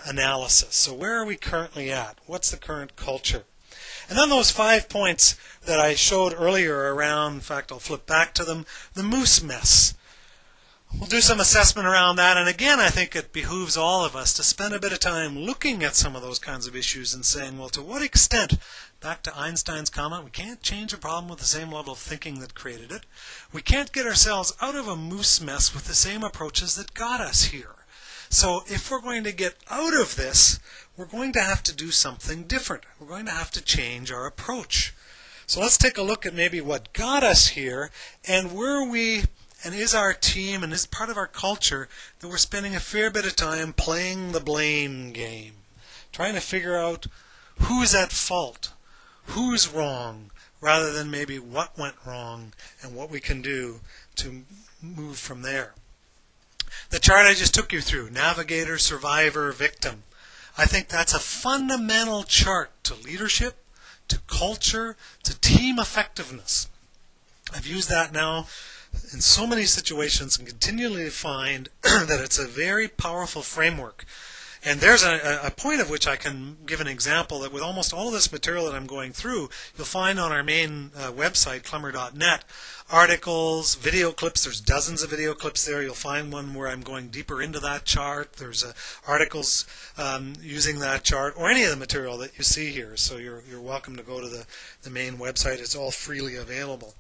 S1: analysis. So where are we currently at? What's the current culture? And then those 5 points that I showed earlier around, in fact, I'll flip back to them, the moose mess. We'll do some assessment around that, and again, I think it behooves all of us to spend a bit of time looking at some of those kinds of issues and saying, well, to what extent, back to Einstein's comment, we can't change a problem with the same level of thinking that created it. We can't get ourselves out of a moose mess with the same approaches that got us here. So if we're going to get out of this, we're going to have to do something different. We're going to have to change our approach. So let's take a look at maybe what got us here, and where we, and is our team, and is part of our culture that we're spending a fair bit of time playing the blame game, trying to figure out who's at fault, who's wrong, rather than maybe what went wrong and what we can do to move from there. The chart I just took you through, navigator, survivor, victim. I think that's a fundamental chart to leadership, to culture, to team effectiveness. I've used that now in so many situations and continually find that it's a very powerful framework. And there's a point of which I can give an example that with almost all of this material that I'm going through, you'll find on our main website, CLEMMER.net, articles, video clips. There's dozens of video clips there. You'll find one where I'm going deeper into that chart. There's articles using that chart, or any of the material that you see here. So you're welcome to go to the main website. It's all freely available.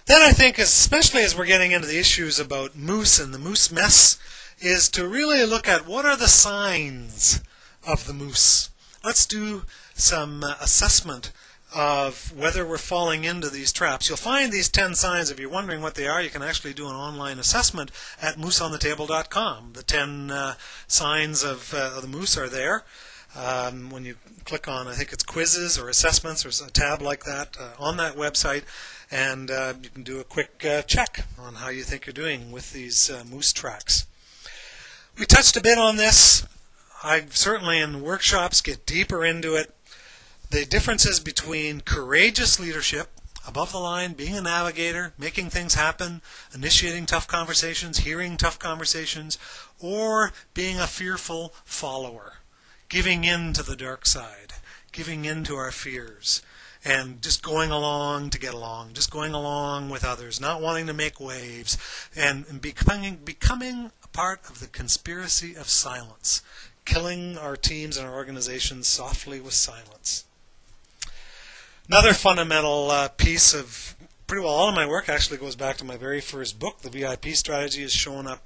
S1: Then I think, especially as we're getting into the issues about moose and the moose mess, is to really look at what are the signs of the moose. Let's do some assessment of whether we're falling into these traps. You'll find these 10 signs. If you're wondering what they are, you can actually do an online assessment at mooseonthetable.com. The 10 signs of the moose are there. When you click on, I think it's quizzes or assessments or a tab like that on that website, and you can do a quick check on how you think you're doing with these moose tracks. We touched a bit on this. I certainly in workshops get deeper into it. The differences between courageous leadership, above the line, being a navigator, making things happen, initiating tough conversations, hearing tough conversations, or being a fearful follower, giving in to the dark side, giving in to our fears, and just going along to get along, just going along with others, not wanting to make waves, and becoming a part of the conspiracy of silence, killing our teams and our organizations softly with silence. Another fundamental piece of pretty well all of my work actually goes back to my very first book. The VIP strategy has shown up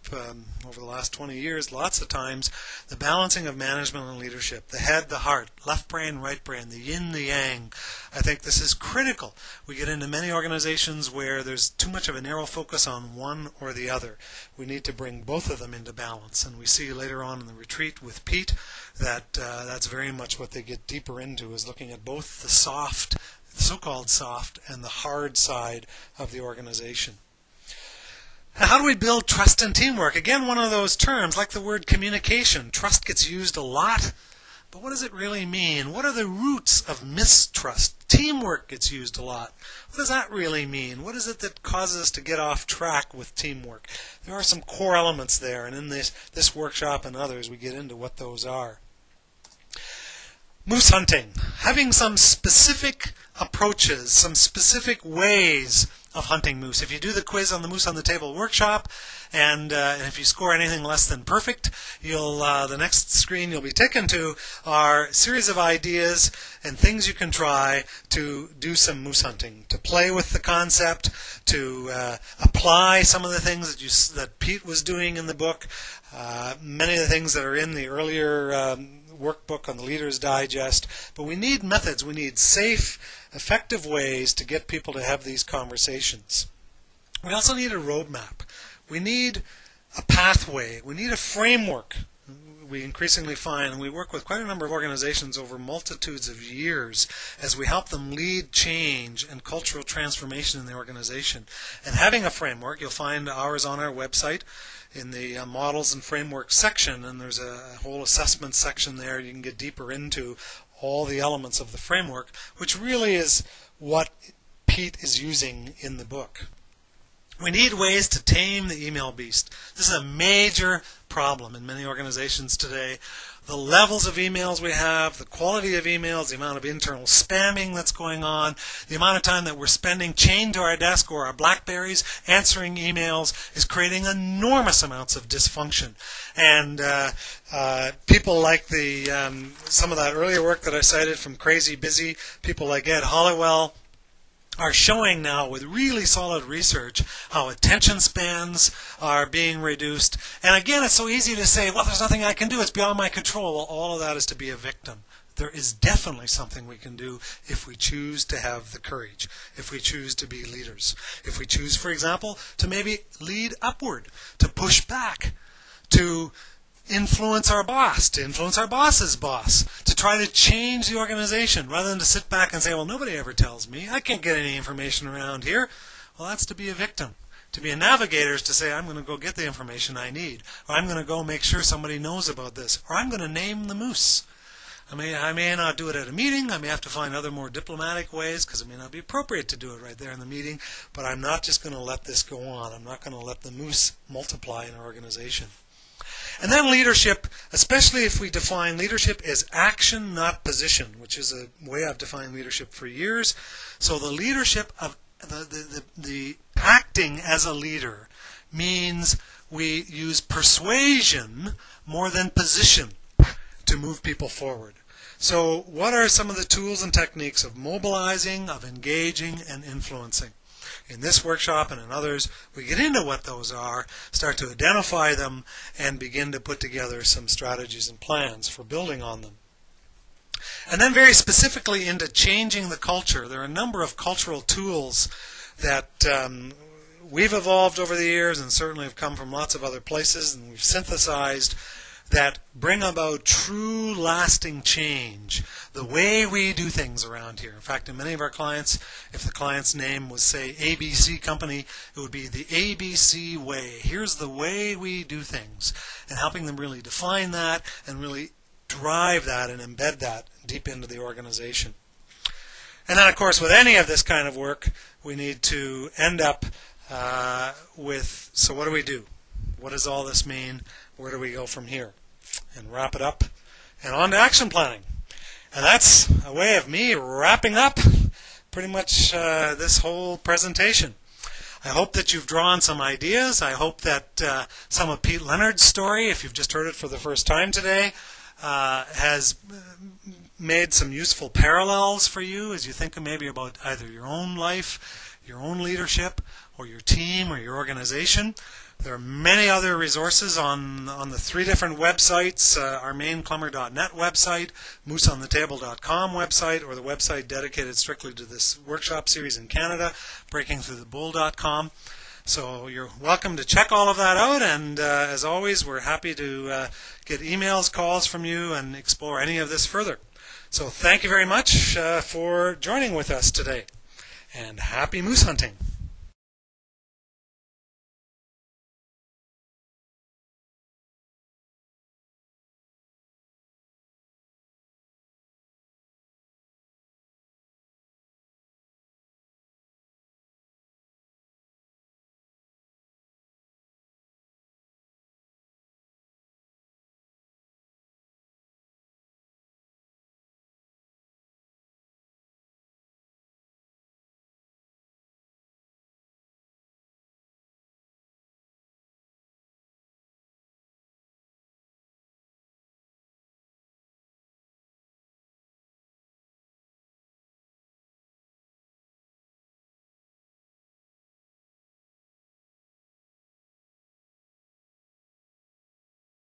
S1: over the last 20 years lots of times. The balancing of management and leadership, the head, the heart, left brain, right brain, the yin, the yang. I think this is critical. We get into many organizations where there's too much of a narrow focus on one or the other. We need to bring both of them into balance. And we see later on in the retreat with Pete that that's very much what they get deeper into, is looking at both the soft, the so-called soft, and the hard side of the organization. Now, how do we build trust and teamwork? Again, one of those terms, like the word communication. Trust gets used a lot, but what does it really mean? What are the roots of mistrust? Teamwork gets used a lot. What does that really mean? What is it that causes us to get off track with teamwork? There are some core elements there, and in this workshop and others, we get into what those are. Moose hunting. Having some specific approaches, some specific ways of hunting moose. If you do the quiz on the Moose on the Table workshop, and if you score anything less than perfect, you'll the next screen you'll be taken to are a series of ideas and things you can try to do some moose hunting, to play with the concept, to apply some of the things that Pete was doing in the book, many of the things that are in the earlier workbook on the Leader's Digest. But we need methods. We need safe, effective ways to get people to have these conversations. We also need a roadmap. We need a pathway. We need a framework. We increasingly find, and we work with quite a number of organizations over multitudes of years as we help them lead change and cultural transformation in the organization. And having a framework, you'll find ours on our website in the models and framework section, and there's a whole assessment section there. You can get deeper into all the elements of the framework, which really is what Pete is using in the book. We need ways to tame the email beast. This is a major problem in many organizations today. The levels of emails we have, the quality of emails, the amount of internal spamming that's going on, the amount of time that we're spending chained to our desk or our BlackBerries answering emails is creating enormous amounts of dysfunction. And people like some of that earlier work that I cited from Crazy Busy, people like Ed Hollowell, are showing now with really solid research how attention spans are being reduced. And again, it's so easy to say, well, there's nothing I can do, it's beyond my control. Well, all of that is to be a victim. There is definitely something we can do if we choose to have the courage, if we choose to be leaders. If we choose, for example, to maybe lead upward, to push back, to influence our boss, to influence our boss's boss, to try to change the organization rather than to sit back and say, well, nobody ever tells me. I can't get any information around here. Well, that's to be a victim. To be a navigator is to say, I'm going to go get the information I need, or I'm going to go make sure somebody knows about this, or I'm going to name the moose. I may not do it at a meeting. I may have to find other more diplomatic ways because it may not be appropriate to do it right there in the meeting, but I'm not just going to let this go on. I'm not going to let the moose multiply in our organization. And then leadership, especially if we define leadership as action, not position, which is a way I've defined leadership for years. So the leadership of the acting as a leader means we use persuasion more than position to move people forward. So what are some of the tools and techniques of mobilizing, of engaging, and influencing? In this workshop and in others, we get into what those are, start to identify them, and begin to put together some strategies and plans for building on them. And then very specifically into changing the culture. There are a number of cultural tools that we've evolved over the years and certainly have come from lots of other places, and we've synthesized that bring about true lasting change, the way we do things around here. In fact, in many of our clients, if the client's name was, say, ABC Company, it would be the ABC way. Here's the way we do things, and helping them really define that and really drive that and embed that deep into the organization. And then, of course, with any of this kind of work, we need to end up with, so what do we do? What does all this mean? Where do we go from here? And wrap it up and on to action planning. And that's a way of me wrapping up pretty much this whole presentation. I hope that you've drawn some ideas. I hope that some of Pete Leonard's story, if you've just heard it for the first time today, has made some useful parallels for you as you think maybe about either your own life, your own leadership, or your team or your organization. There are many other resources on the 3 different websites, our main CLEMMER.net website, mooseonthetable.com website, or the website dedicated strictly to this workshop series in Canada, breakingthroughthebull.com. So you're welcome to check all of that out, and as always, we're happy to get emails, calls from you, and explore any of this further. So thank you very much for joining with us today, and happy moose hunting.